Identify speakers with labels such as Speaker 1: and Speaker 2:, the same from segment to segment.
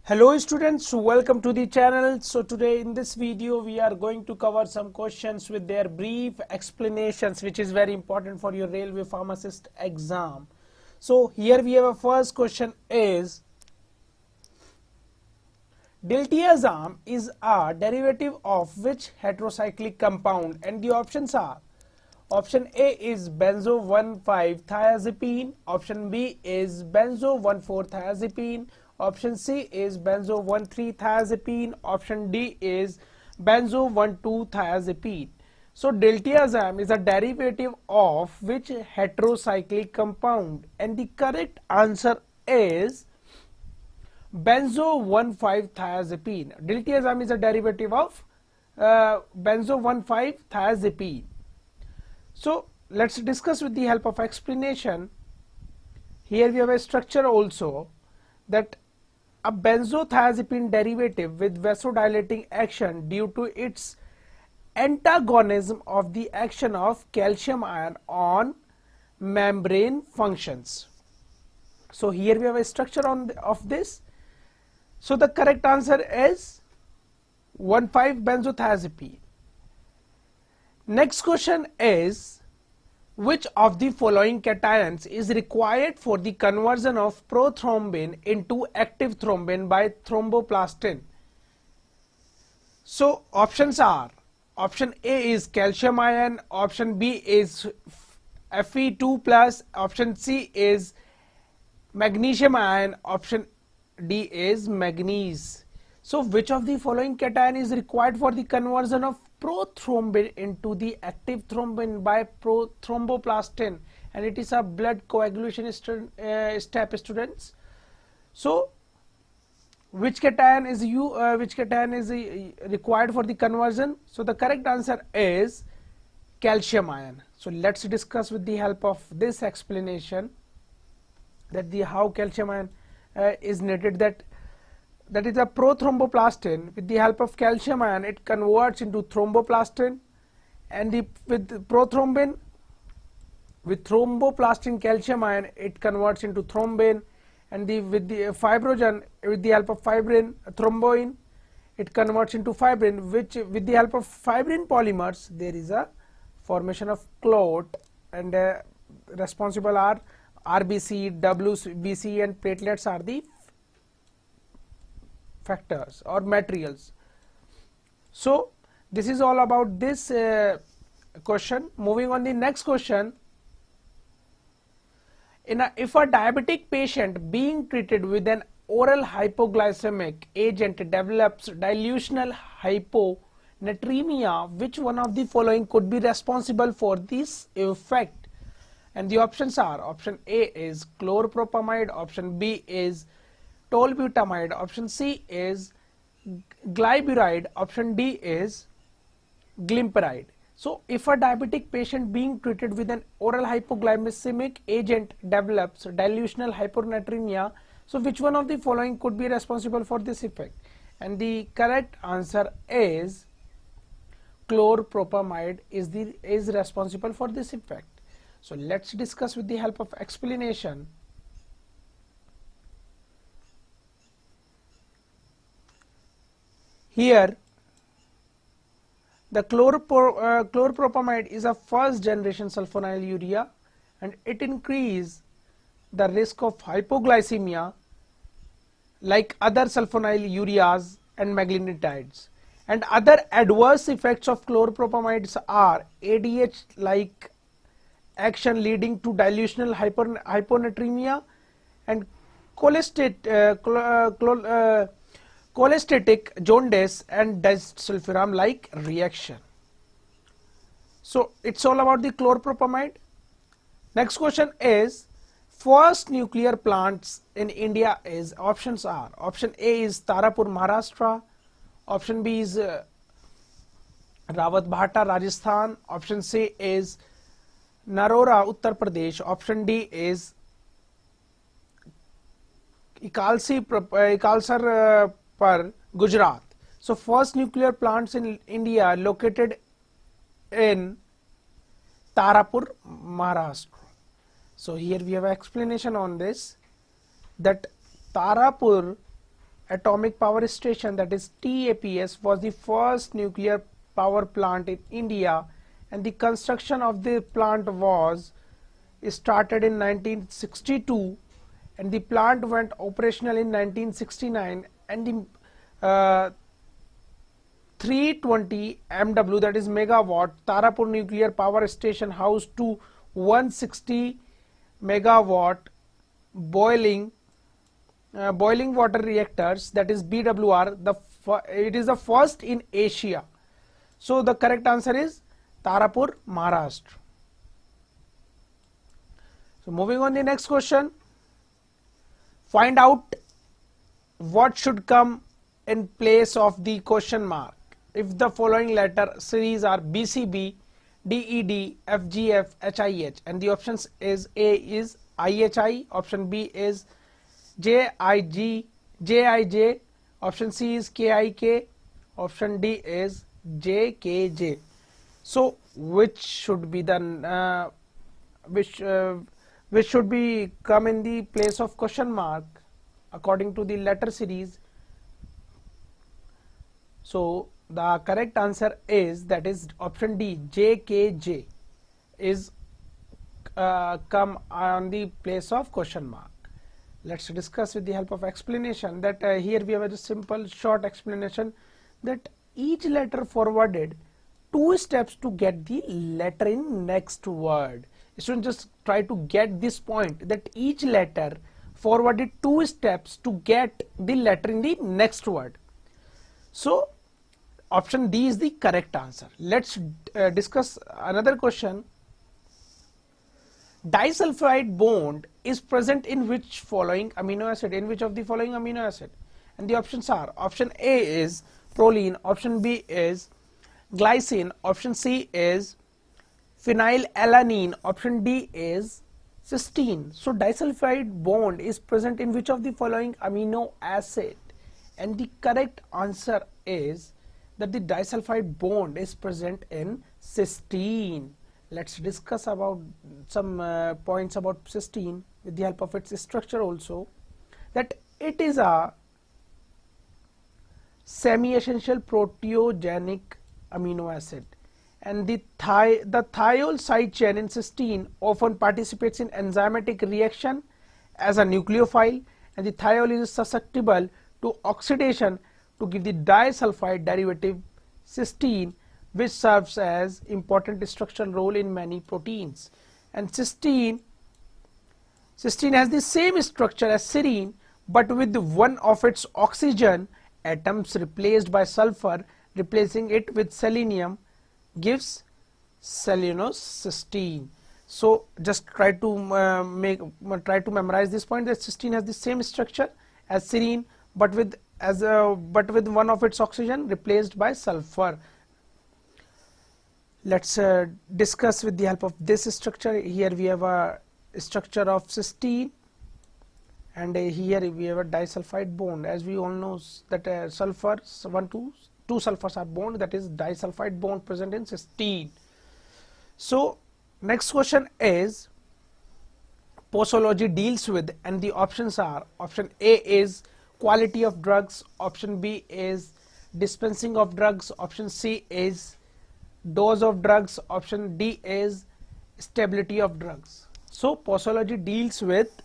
Speaker 1: Hello students, welcome to the channel. So today in this video we are going to cover some questions with their brief explanations, which is very important for your railway pharmacist exam. So here we have a first question is, diltiazem is a derivative of which heterocyclic compound? And the options are, option A is benzo 1,5-thiazepine, option B is benzo 1,4-thiazepine, option C is benzo 1,3-thiazepine, option D is benzo 1,2-thiazepine. So diltiazem is a derivative of which heterocyclic compound? And the correct answer is benzo 1,5-thiazepine. Diltiazem is a derivative of benzo 1,5-thiazepine. So let's discuss with the help of explanation. Here we have a structure also, that a benzothiazepine derivative with vasodilating action due to its antagonism of the action of calcium ion on membrane functions. So here we have a structure of this. So the correct answer is 1,5-benzothiazepine. Next question is, which of the following cations is required for the conversion of prothrombin into active thrombin by thromboplastin? So options are, option A is calcium ion, option B is Fe2 plus, option C is magnesium ion, option D is manganese. So which of the following cation is required for the conversion of prothrombin into the active thrombin by thromboplastin? And it is a blood coagulation step, students. So which cation is required for the conversion? So the correct answer is calcium ion. So let's discuss with the help of this explanation that the how calcium ion is needed. That is a prothromboplastin. With the help of calcium ion, it converts into thromboplastin, and with prothrombin, with thromboplastin calcium ion, it converts into thrombin, and with the fibrogen, with the help of fibrin thromboin, it converts into fibrin, which with the help of fibrin polymers there is a formation of clot, and responsible are RBC, WBC, and platelets are the factors or materials. So this is all about this question. Moving on the next question. If a diabetic patient being treated with an oral hypoglycemic agent develops dilutional hyponatremia, which one of the following could be responsible for this effect? And the options are, option A is chloropropamide, option B is tolbutamide, option C is glyburide, option D is glimepiride. So if a diabetic patient being treated with an oral hypoglycemic agent develops dilutional hyponatremia, so which one of the following could be responsible for this effect? And the correct answer is chloropropamide is responsible for this effect. So let's discuss with the help of explanation. Here the chloropropamide is a first generation sulfonylurea, and it increases the risk of hypoglycemia like other sulfonylureas and magnetides. And other adverse effects of chloropropamides are ADH like action leading to dilutional hyponatremia, and cholestatic jaundice and disulfiram like reaction. So it's all about the chloropropamide. Next question is, first nuclear plants in India is, options are, option A is Tarapur, Maharashtra, option B is Rawatbhata, Rajasthan, option C is Narora, Uttar Pradesh, option D is Ikalsar, Gujarat. So first nuclear plants in India located in Tarapur, Maharashtra. So here we have an explanation on this, that Tarapur Atomic Power Station, that is TAPS, was the first nuclear power plant in India, and the construction of the plant was started in 1962, and the plant went operational in 1969, and the 320 MW, that is megawatt, Tarapur nuclear power station housed to 160 megawatt boiling water reactors, that is BWR. It is the first in Asia. So the correct answer is Tarapur, Maharashtra. So moving on the next question. Find out what should come in place of the question mark if the following letter series are BCB, DED, FGF, HIH, and the options is A is IHI, option B is JIJ, option C is KIK, option D is JKJ. So which should be the which should be come in the place of question mark according to the letter series? So the correct answer is, that is option D, JKJ is come on the place of question mark. Let's discuss with the help of explanation that here we have a simple short explanation that each letter forwarded 2 steps to get the letter in next word. Students, just try to get this point that each letter forwarded 2 steps to get the letter in the next word. So option D is the correct answer. Let's discuss another question. Disulfide bond is present in which following amino acid? In which of the following amino acid? And the options are, option A is proline, option B is glycine, option C is phenylalanine, option D is cysteine. So disulfide bond is present in which of the following amino acid? And the correct answer is that the disulfide bond is present in cysteine. Let's discuss about some points about cysteine with the help of its structure also. That it is a semi-essential proteogenic amino acid, and the thiol side chain in cysteine often participates in enzymatic reaction as a nucleophile, and the thiol is susceptible to oxidation to give the disulfide derivative cysteine, which serves as important structural role in many proteins. And cysteine has the same structure as serine, but with one of its oxygen atoms replaced by sulfur, replacing it with selenium gives selenocysteine. So just try to memorize this point that cysteine has the same structure as serine, but with one of its oxygen replaced by sulfur. Let's discuss with the help of this structure. Here we have a structure of cysteine, and here we have a disulfide bond. As we all know that sulfurs, two sulfurs are bond, that is disulfide bond present in cysteine. So next question is posology deals with, and the options are, option A is quality of drugs, option B is dispensing of drugs, option C is dose of drugs, option D is stability of drugs. So posology deals with,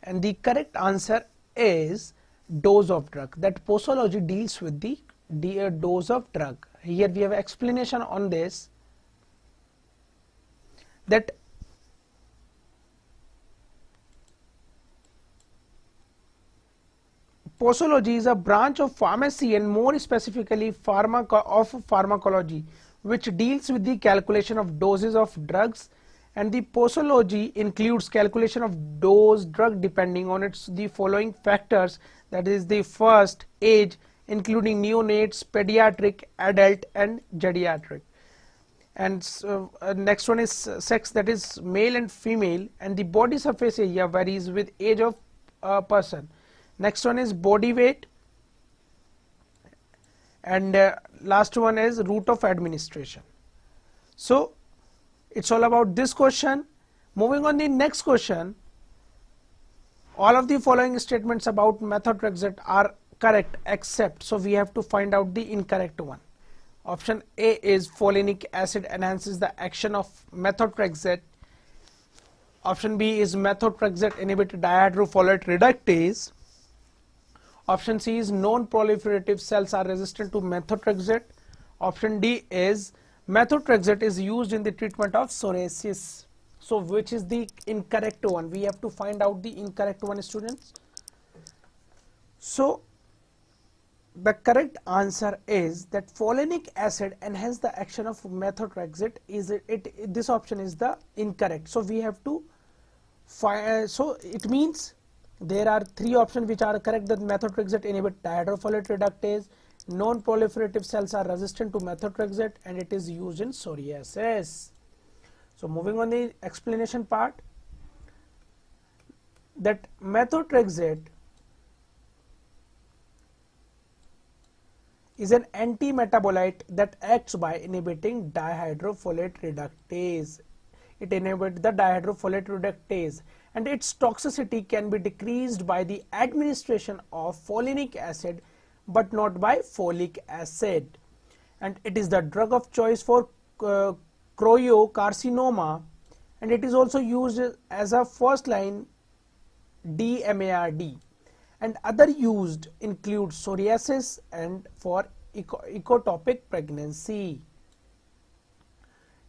Speaker 1: and the correct answer is dose of drug. That posology deals with the dose of drug. Here we have explanation on this, that posology is a branch of pharmacy, and more specifically pharmacology, which deals with the calculation of doses of drugs, and the posology includes calculation of dose drug depending on the following factors, that is the first, age, including neonates, pediatric, adult, and geriatric, and next one is sex, that is male and female, and the body surface area varies with age of a person. Next one is body weight, and last one is route of administration. So it's all about this question. Moving on the next question, All of the following statements about methotrexate are correct except, so we have to find out the incorrect one. Option A is folinic acid enhances the action of methotrexate. Option B is methotrexate inhibit dihydrofolate reductase. Option C is non-proliferative cells are resistant to methotrexate. Option D is methotrexate is used in the treatment of psoriasis. So which is the incorrect one? We have to find out the incorrect one, students. So the correct answer is that folinic acid enhance the action of methotrexate. This option is the incorrect. So we have to find. So it means there are three options which are correct. That methotrexate inhibit dihydrofolate reductase, non-proliferative cells are resistant to methotrexate, and it is used in psoriasis. So moving on the explanation part, that methotrexate is an anti-metabolite that acts by inhibiting dihydrofolate reductase. It inhibits the dihydrofolate reductase, and its toxicity can be decreased by the administration of folinic acid but not by folic acid. And it is the drug of choice for choriocarcinoma, and it is also used as a first line DMARD. And other used include psoriasis and for ectopic pregnancy.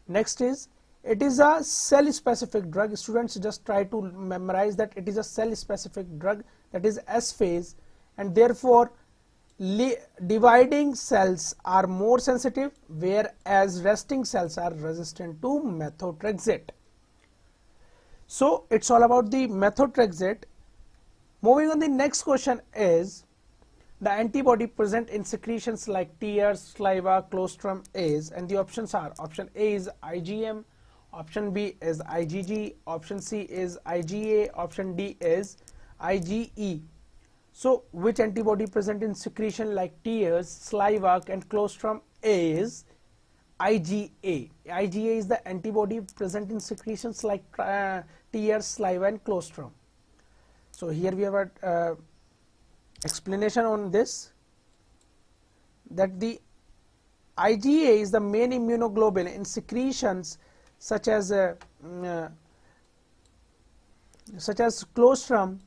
Speaker 1: Next is, it is a cell specific drug. Students just try to memorize that it is a cell specific drug, that is S phase, and therefore dividing cells are more sensitive, whereas resting cells are resistant to methotrexate. So it's all about the methotrexate. Moving on, the next question is, the antibody present in secretions like tears, saliva, colostrum is, and the options are, option A is IgM, option B is IgG, option C is IgA, option D is IgE. So which antibody present in secretion like tears, saliva and colostrum is IgA. IgA is the antibody present in secretions like tears, saliva and colostrum. So here we have a explanation on this, that the IgA is the main immunoglobulin in secretions such as colostrum,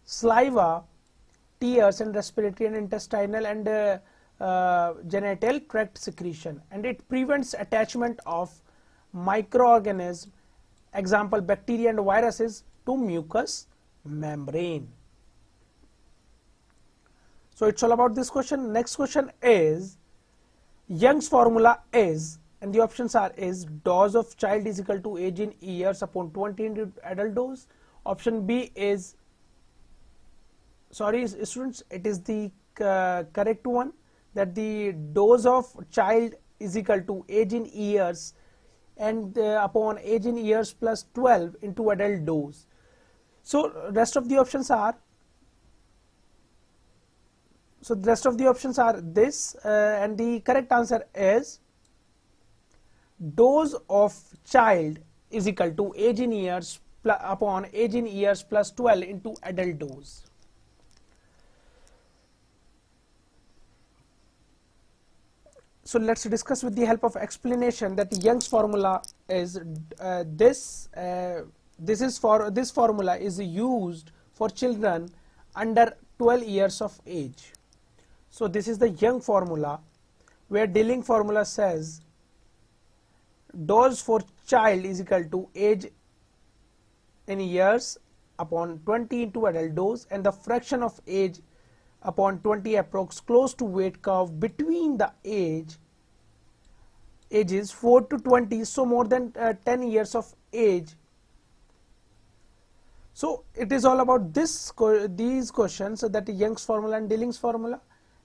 Speaker 1: saliva, tears, and respiratory and intestinal and genital tract secretion, and it prevents attachment of microorganisms, example bacteria and viruses, to mucous membrane. So it's all about this question. Next question is, Young's formula is, and the options are, is dose of child is equal to age in years upon 20 into adult dose. Option B is, sorry students, it is the correct one, that the dose of child is equal to age in years and upon age in years plus 12 into adult dose. So rest of the options are, this and the correct answer is dose of child is equal to age in years upon age in years plus 12 into adult dose. So let's discuss with the help of explanation that Young's formula is this formula is used for children under 12 years of age. So this is the Young formula, where Dilling formula says dose for child is equal to age in years upon 20 into adult dose, and the fraction of age upon 20 approx close to weight curve between the ages 4 to 20, so more than 10 years of age. So it is all about these questions, so that Young's formula and Dilling's formula.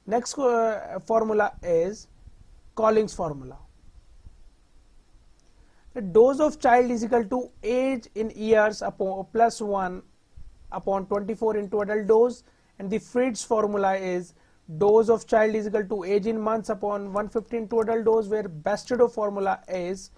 Speaker 1: Next formula is Collins formula. The dose of child is equal to age in years upon plus 1 upon 24 into adult dose, and the Fritz formula is dose of child is equal to age in months upon 150 into adult dose, where Bastedo formula is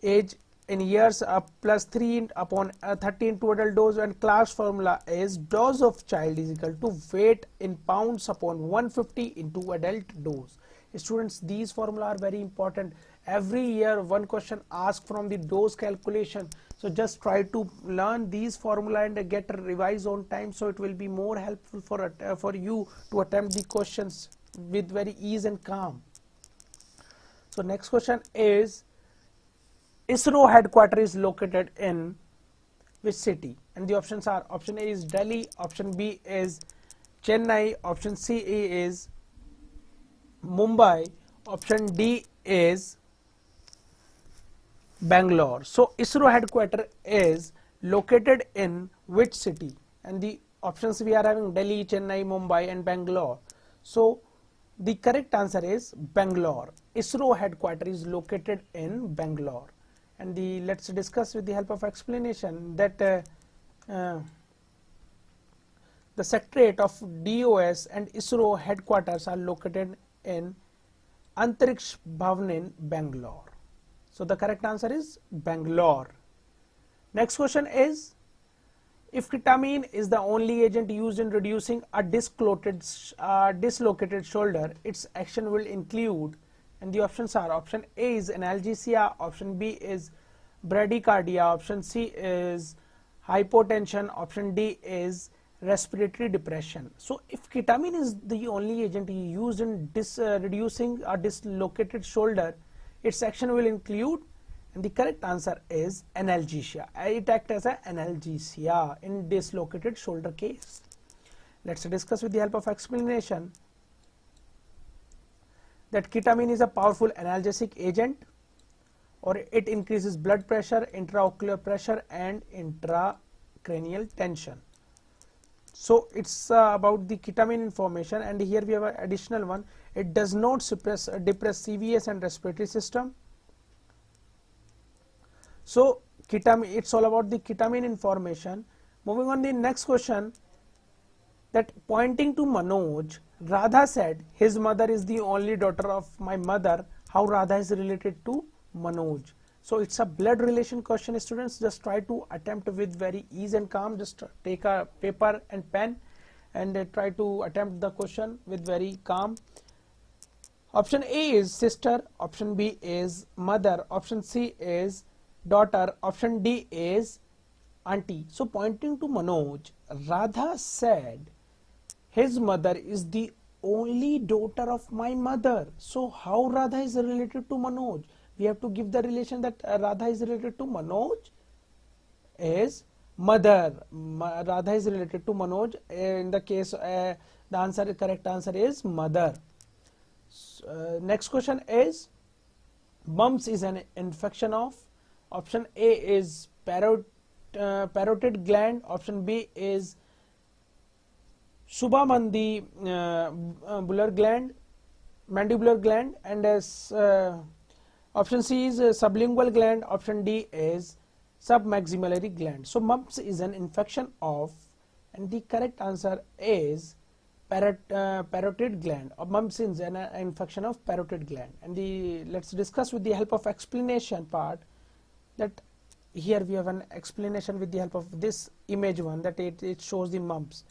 Speaker 1: age in years plus 3 upon 30 into adult dose, and Clark's formula is dose of child is equal to weight in pounds upon 150 into adult dose. Students, these formula are very important. Every year one question asked from the dose calculation, so just try to learn these formula and get a revise on time, so it will be more helpful for you to attempt the questions with very ease and calm. So next question is, ISRO headquarters is located in which city? And the options are, option A is Delhi, option B is Chennai, option C is Mumbai, option D is Bangalore. So ISRO headquarters is located in which city? And the options we are having Delhi, Chennai, Mumbai and Bangalore. So the correct answer is Bangalore. ISRO headquarters is located in Bangalore. And let's discuss with the help of explanation that the Secretariat of DOS and ISRO headquarters are located in Antariksh Bhavan in Bangalore. So the correct answer is Bangalore. Next question is, if ketamine is the only agent used in reducing a dislocated shoulder, its action will include, and the options are, option A is analgesia, option B is bradycardia, option C is hypotension, option D is respiratory depression. So if ketamine is the only agent used in reducing a dislocated shoulder, its action will include, and the correct answer is analgesia. It acts as an analgesia in dislocated shoulder case. Let's discuss with the help of explanation that ketamine is a powerful analgesic agent, or it increases blood pressure, intraocular pressure and intracranial tension. So it's about the ketamine information, and here we have an additional one. It does not depress CVS and respiratory system. So ketamine, it's all about the ketamine information. Moving on the next question, that pointing to Manoj, Radha said, his mother is the only daughter of my mother. How Radha is related to Manoj? So it's a blood relation question, students. Just try to attempt with very ease and calm. Just take a paper and pen and try to attempt the question with very calm. Option A is sister, option B is mother, option C is daughter, option D is auntie. So pointing to Manoj, Radha said his mother is the only daughter of my mother. So how Radha is related to Manoj? We have to give the relation that Radha is related to Manoj is mother. Radha is related to Manoj. In the case, the correct answer is mother. Next question is, mumps is an infection of, option A is parotid gland, option B is subamandibular gland, mandibular gland, and as option C is sublingual gland, option D is submaxillary gland. So mumps is an infection of, and the correct answer is parotid gland. Mumps is an infection of parotid gland. And let's discuss with the help of explanation part, that here we have an explanation with the help of this image one, that it shows the mumps.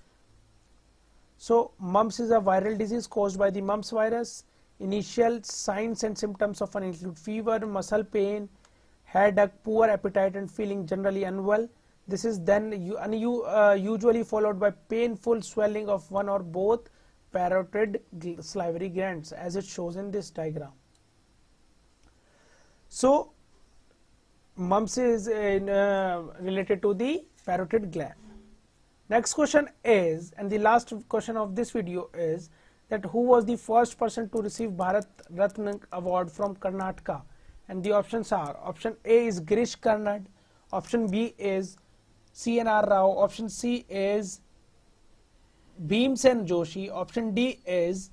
Speaker 1: So mumps is a viral disease caused by the mumps virus. Initial signs and symptoms often include fever, muscle pain, headache, poor appetite and feeling generally unwell. This is then usually followed by painful swelling of one or both parotid salivary glands, as it shows in this diagram. So mumps is related to the parotid gland. Next question is, and the last question of this video is, that who was the first person to receive Bharat Ratna award from Karnataka? And the options are, option A is Girish Karnad, option B is CNR Rao, option C is Bhimsen Joshi, option D is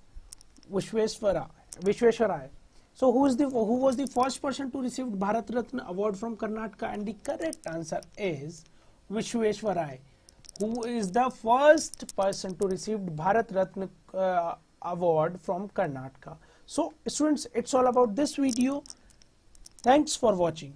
Speaker 1: Vishweshwarai. So who was the first person to receive Bharat Ratna award from Karnataka? And the correct answer is Vishweshwarai, who is the first person to receive Bharat Ratna award from Karnataka. So students, it's all about this video. Thanks for watching.